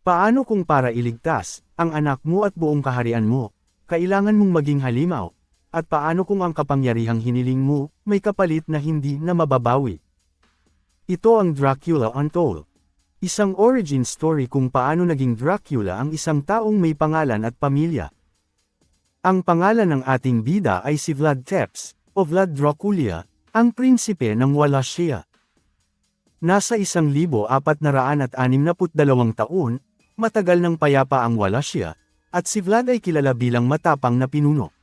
Paano kung para iligtas ang anak mo at buong kaharian mo, kailangan mong maging halimaw? At paano kung ang kapangyarihang hiniling mo, may kapalit na hindi na mababawi? Ito ang Dracula Untold. Isang origin story kung paano naging Dracula ang isang taong may pangalan at pamilya. Ang pangalan ng ating bida ay si Vlad Tepes, o Vlad Dracula, ang prinsipe ng Wallachia. Nasa 1462 taon, matagal nang payapa ang Wallachia, at si Vlad ay kilala bilang matapang na pinuno.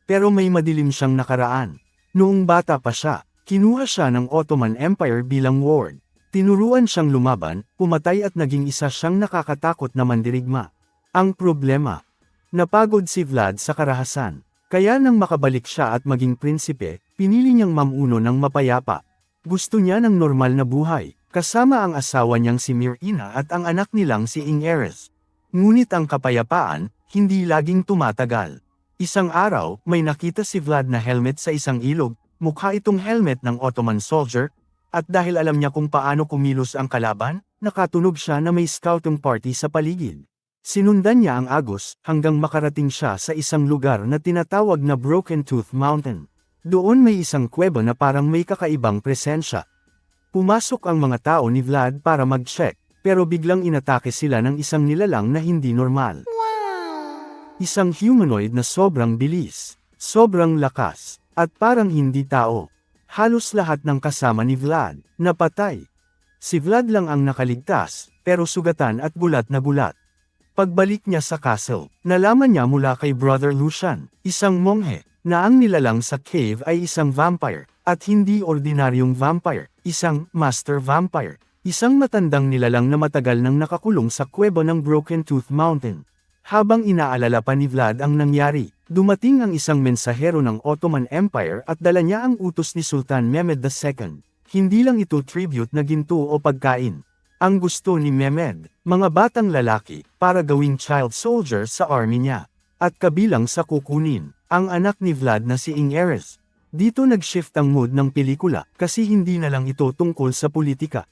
Pero may madilim siyang nakaraan. Noong bata pa siya, kinuha siya ng Ottoman Empire bilang ward. Tinuruan siyang lumaban, pumatay at naging isa siyang nakakatakot na mandirigma. Ang problema, napagod si Vlad sa karahasan. Kaya nang makabalik siya at maging prinsipe, pinili niyang mamuno ng mapayapa. Gusto niya ng normal na buhay, kasama ang asawa niyang si Mirina at ang anak nilang si Ingeres. Ngunit ang kapayapaan, hindi laging tumatagal. Isang araw, may nakita si Vlad na helmet sa isang ilog, mukha itong helmet ng Ottoman soldier, at dahil alam niya kung paano kumilos ang kalaban, nakatunog siya na may scouting party sa paligid. Sinundan niya ang agos, hanggang makarating siya sa isang lugar na tinatawag na Broken Tooth Mountain. Doon may isang kuweba na parang may kakaibang presensya. Pumasok ang mga tao ni Vlad para mag-check, pero biglang inatake sila ng isang nilalang na hindi normal. Isang humanoid na sobrang bilis, sobrang lakas, at parang hindi tao. Halos lahat ng kasama ni Vlad, napatay. Si Vlad lang ang nakaligtas, pero sugatan at bulat na bulat. Pagbalik niya sa castle, nalaman niya mula kay Brother Lucian, isang monghe, na ang nilalang sa cave ay isang vampire, at hindi ordinaryong vampire, isang master vampire, isang matandang nilalang na matagal nang nakakulong sa kuweba ng Broken Tooth Mountain. Habang inaalala pa ni Vlad ang nangyari, dumating ang isang mensahero ng Ottoman Empire at dala niya ang utos ni Sultan Mehmed II. Hindi lang ito tribute na ginto o pagkain. Ang gusto ni Mehmed, mga batang lalaki, para gawing child soldier sa army niya. At kabilang sa kukunin, ang anak ni Vlad na si Ingeres. Dito nag-shift ang mood ng pelikula, kasi hindi na lang ito tungkol sa politika.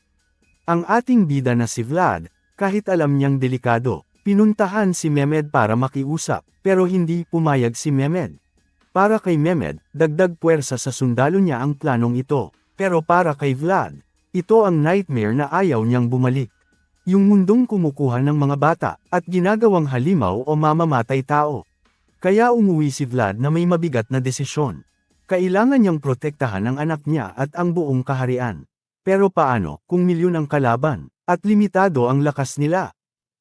Ang ating bida na si Vlad, kahit alam niyang delikado, pinuntahan si Mehmed para makiusap, pero hindi pumayag si Mehmed. Para kay Mehmed, dagdag puwersa sa sundalo niya ang planong ito, pero para kay Vlad, ito ang nightmare na ayaw niyang bumalik. Yung mundong kumukuha ng mga bata, at ginagawang halimaw o mamamatay tao. Kaya umuwi si Vlad na may mabigat na desisyon. Kailangan niyang protektahan ang anak niya at ang buong kaharian. Pero paano, kung milyon ang kalaban, at limitado ang lakas nila?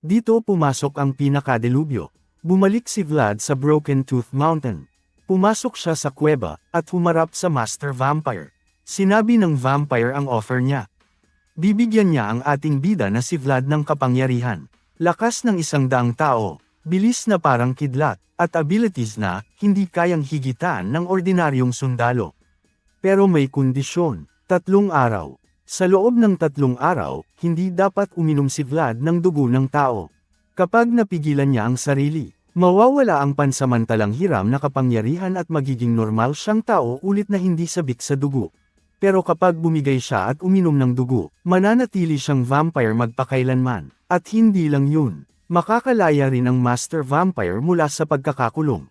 Dito pumasok ang pinakadelubyo. Bumalik si Vlad sa Broken Tooth Mountain. Pumasok siya sa kuweba, at humarap sa Master Vampire. Sinabi ng vampire ang offer niya. Bibigyan niya ang ating bida na si Vlad ng kapangyarihan. Lakas ng 100 tao, bilis na parang kidlat, at abilities na hindi kayang higitan ng ordinaryong sundalo. Pero may kondisyon, 3 araw. Sa loob ng 3 araw, hindi dapat uminom si Vlad ng dugo ng tao. Kapag napigilan niya ang sarili, mawawala ang pansamantalang hiram na kapangyarihan at magiging normal siyang tao ulit na hindi sabik sa dugo. Pero kapag bumigay siya at uminom ng dugo, mananatili siyang vampire magpakailanman. At hindi lang yun, makakalaya rin ang master vampire mula sa pagkakakulong.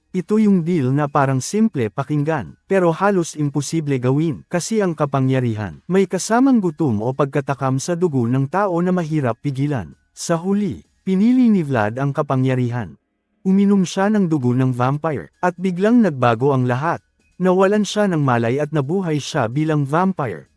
Ito yung deal na parang simple pakinggan, pero halos imposible gawin, kasi ang kapangyarihan, may kasamang gutom o pagkatakam sa dugo ng tao na mahirap pigilan. Sa huli, pinili ni Vlad ang kapangyarihan. Uminom siya ng dugo ng vampire, at biglang nagbago ang lahat. Nawalan siya ng malay at nabuhay siya bilang vampire.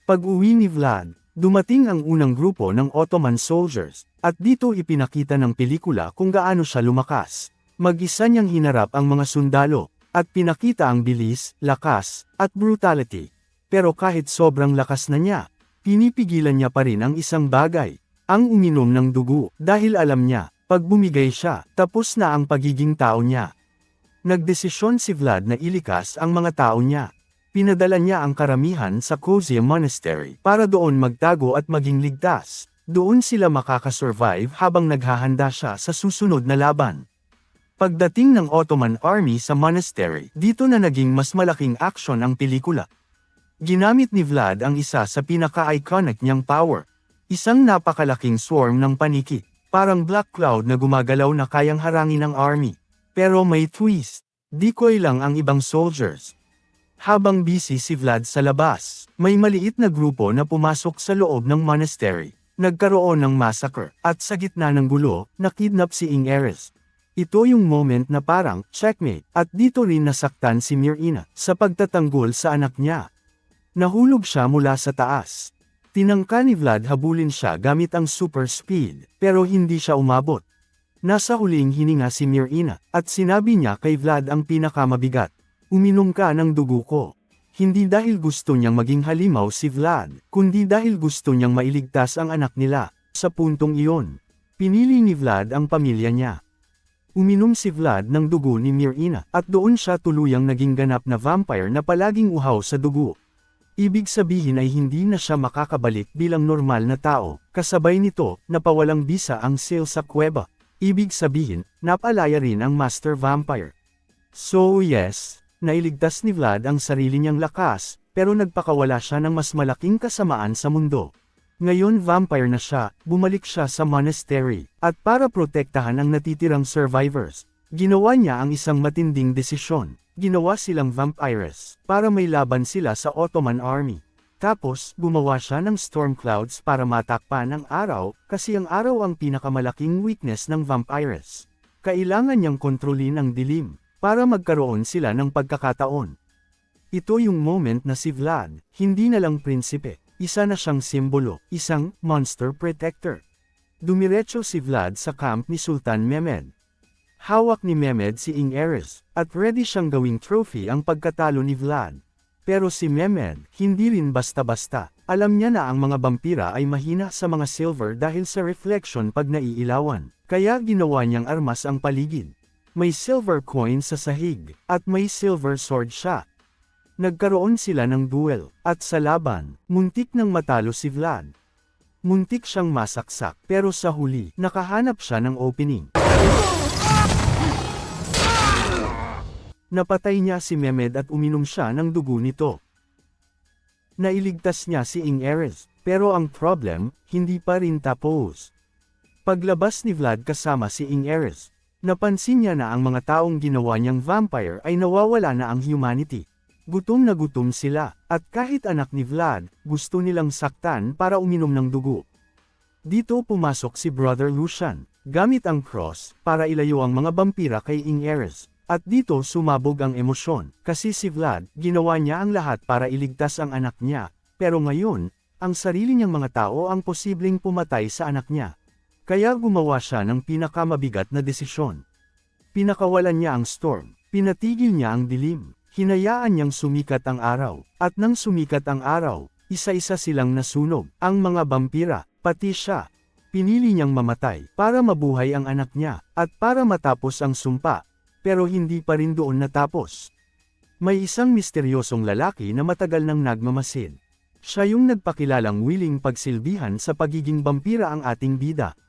Pag-uwi ni Vlad, dumating ang unang grupo ng Ottoman soldiers, at dito ipinakita ng pelikula kung gaano siya lumakas. Mag-isa niyang hinarap ang mga sundalo, at pinakita ang bilis, lakas, at brutality. Pero kahit sobrang lakas na niya, pinipigilan niya pa rin ang isang bagay, ang uminom ng dugo, dahil alam niya, pag bumigay siya, tapos na ang pagiging tao niya. Nagdesisyon si Vlad na ilikas ang mga tao niya. Pinadala niya ang karamihan sa Kozia Monastery para doon magtago at maging ligtas. Doon sila makakasurvive habang naghahanda siya sa susunod na laban. Pagdating ng Ottoman Army sa monastery, dito na naging mas malaking aksyon ang pelikula. Ginamit ni Vlad ang isa sa pinaka-iconic niyang power. Isang napakalaking swarm ng paniki, parang black cloud na gumagalaw na kayang harangin ng army. Pero may twist, decoy lang ang ibang soldiers. Habang busy si Vlad sa labas, may maliit na grupo na pumasok sa loob ng monastery. Nagkaroon ng massacre, at sa gitna ng gulo, nakidnap si Ingeres. Ito yung moment na parang, checkmate, at dito rin nasaktan si Myrina, sa pagtatanggol sa anak niya. Nahulog siya mula sa taas. Tinangka ni Vlad habulin siya gamit ang super speed, pero hindi siya umabot. Nasa huling hininga si Myrina, at sinabi niya kay Vlad ang pinakamabigat. Uminom ka ng dugo ko. Hindi dahil gusto niyang maging halimaw si Vlad, kundi dahil gusto niyang mailigtas ang anak nila. Sa puntong iyon, pinili ni Vlad ang pamilya niya. Uminom si Vlad ng dugo ni Myrina, at doon siya tuluyang naging ganap na vampire na palaging uhaw sa dugo. Ibig sabihin ay hindi na siya makakabalik bilang normal na tao, kasabay nito, napawalang bisa ang Seal sa kuweba. Ibig sabihin, napalaya rin ang Master Vampire. So yes, nailigtas ni Vlad ang sarili niyang lakas, pero nagpakawala siya ng mas malaking kasamaan sa mundo. Ngayon vampire na siya, bumalik siya sa monastery, at para protektahan ang natitirang survivors, ginawa niya ang isang matinding desisyon. Ginawa silang vampires, para may laban sila sa Ottoman army. Tapos, gumawa siya ng storm clouds para matakpan ang araw, kasi ang araw ang pinakamalaking weakness ng vampires. Kailangan niyang kontrolin ang dilim, para magkaroon sila ng pagkakataon. Ito yung moment na si Vlad, hindi na lang prinsipe, isa na siyang simbolo, isang monster protector. Dumiretso si Vlad sa camp ni Sultan Mehmed. Hawak ni Mehmed si Ingeres, at ready siyang gawing trophy ang pagkatalo ni Vlad. Pero si Mehmed, hindi rin basta-basta. Alam niya na ang mga vampira ay mahina sa mga silver dahil sa reflection pag naiilawan. Kaya ginawa niyang armas ang paligid. May silver coin sa sahig, at may silver sword siya. Nagkaroon sila ng duel, at sa laban, muntik nang matalo si Vlad. Muntik siyang masaksak, pero sa huli, nakahanap siya ng opening. Napatay niya si Mehmed at uminom siya ng dugo nito. Nailigtas niya si Ingeres, pero ang problem, hindi pa rin tapos. Paglabas ni Vlad kasama si Ingeres, napansin niya na ang mga taong ginawa niyang vampire ay nawawala na ang humanity. Gutom na gutom sila, at kahit anak ni Vlad, gusto nilang saktan para uminom ng dugo. Dito pumasok si Brother Lucian, gamit ang cross, para ilayo ang mga vampira kay Ingeres. At dito sumabog ang emosyon, kasi si Vlad, ginawa niya ang lahat para iligtas ang anak niya, pero ngayon, ang sarili niyang mga tao ang posibleng pumatay sa anak niya. Kaya gumawa siya ng pinakamabigat na desisyon. Pinakawalan niya ang storm, pinatigil niya ang dilim, hinayaan niyang sumikat ang araw, at nang sumikat ang araw, isa-isa silang nasunog, ang mga vampira, pati siya. Pinili niyang mamatay, para mabuhay ang anak niya, at para matapos ang sumpa. Pero hindi pa rin doon natapos. May isang misteryosong lalaki na matagal nang nagmamasid. Siya yung nagpakilalang willing pagsilbihan sa pagiging vampira ang ating bida.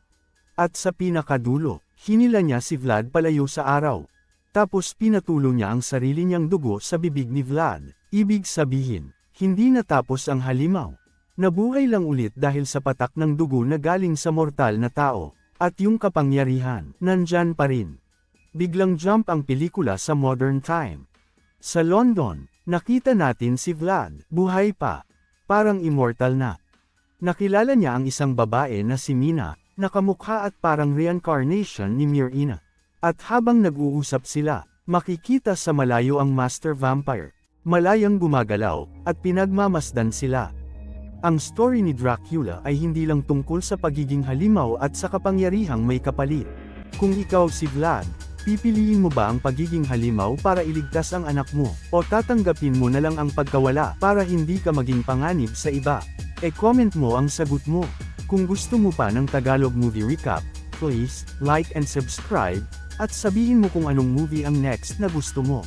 At sa pinakadulo, hinila niya si Vlad palayo sa araw. Tapos pinatulo niya ang sarili niyang dugo sa bibig ni Vlad. Ibig sabihin, hindi natapos ang halimaw. Nabuhay lang ulit dahil sa patak ng dugo na galing sa mortal na tao. At yung kapangyarihan, nandyan pa rin. Biglang jump ang pelikula sa modern time. Sa London, nakita natin si Vlad, buhay pa. Parang immortal na. Nakilala niya ang isang babae na si Mina, nakamukha at parang reincarnation ni Myrina. At habang nag-uusap sila, makikita sa malayo ang Master Vampire. Malayang gumagalaw, at pinagmamasdan sila. Ang story ni Dracula ay hindi lang tungkol sa pagiging halimaw at sa kapangyarihang may kapalit. Kung ikaw si Vlad, pipiliin mo ba ang pagiging halimaw para iligtas ang anak mo, o tatanggapin mo na lang ang pagkawala para hindi ka maging panganib sa iba? E-comment mo ang sagot mo. Kung gusto mo pa ng Tagalog movie recap, please, like and subscribe, at sabihin mo kung anong movie ang next na gusto mo.